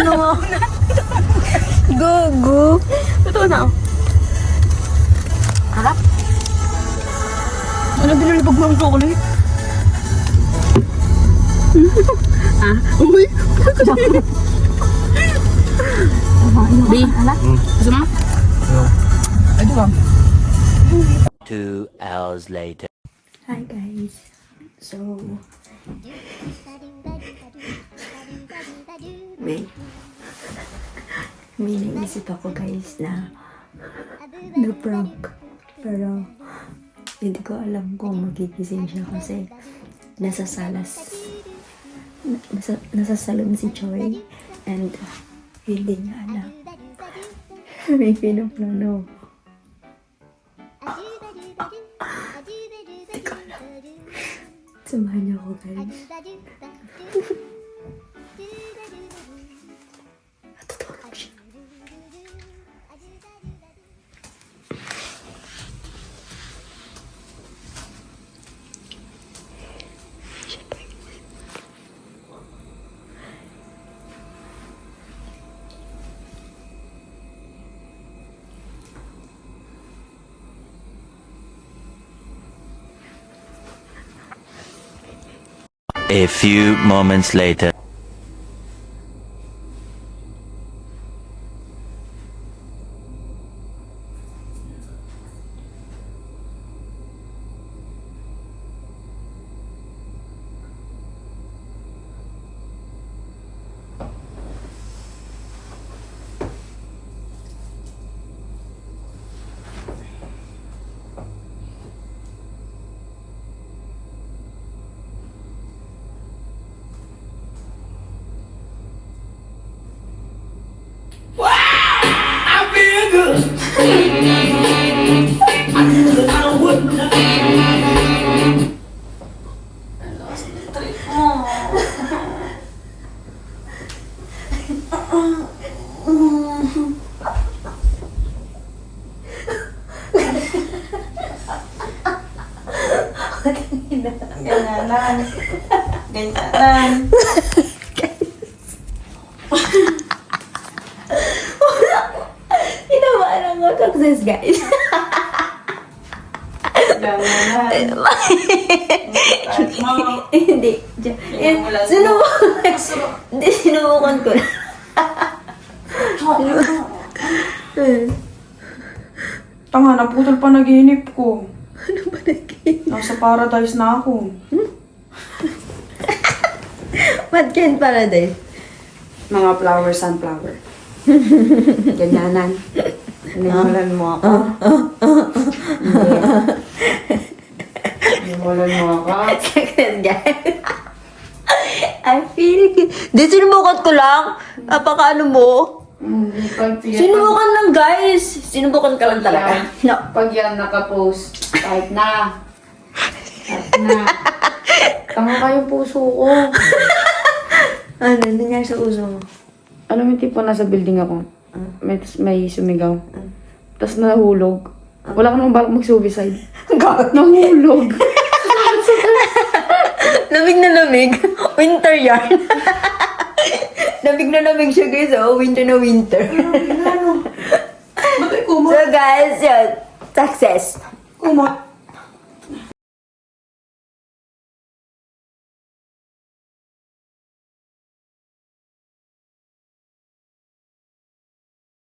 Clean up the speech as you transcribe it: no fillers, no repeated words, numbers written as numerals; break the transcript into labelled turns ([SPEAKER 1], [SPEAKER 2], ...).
[SPEAKER 1] ano nga. Gogo.
[SPEAKER 2] Totoo na oh. Harap. Ano binulibog mo ang chocolate? Ah, uy. B, gusto mo? Ay, di ba?
[SPEAKER 3] 2 hours later.
[SPEAKER 1] Hi guys. So, may naisip ako guys na prank. Pero, hindi ko alam kung magigising siya kasi nasa salon si Choi and hindi niya alam. May pinaplano. Hindi ko alam. Samahan niyo ako guys. Natutulog siya.
[SPEAKER 3] A few moments later.
[SPEAKER 2] Ganyanan. Ganyanan.
[SPEAKER 1] Hinawaan ang success guys.
[SPEAKER 2] Ganyanan.
[SPEAKER 1] Hindi. Sinubukan ko.
[SPEAKER 2] Tanga, naputol pa naginip ko.
[SPEAKER 1] Ano ba naging?
[SPEAKER 2] Nasa paradise na ako.
[SPEAKER 1] What can paradise?
[SPEAKER 2] Mga flower, sunflower. Ganyanan. Hinimulan mo ako. Hinimulan mo ako.
[SPEAKER 1] Success guys. I feel good. Di, sinubukan ko lang. Apaka ano mo? Sinubukan lang guys. Sinubukan ka lang talaga. No.
[SPEAKER 2] Pag yan nakapost, kahit na. Kahit na. Tanga kayong puso ko.
[SPEAKER 1] Ano nangyari sa uso mo?
[SPEAKER 2] Alam mo yung tipo nasa building ako. May sumigaw. Tapos nahulog. Wala ka namang balak mag-suicide. Nahulog.
[SPEAKER 1] Lamig na lamig. Winter yarn. Lamig na lamig siya guys. Oh, winter na winter.
[SPEAKER 2] Ba't ay
[SPEAKER 1] So guys, yun. Success.
[SPEAKER 2] Kumot.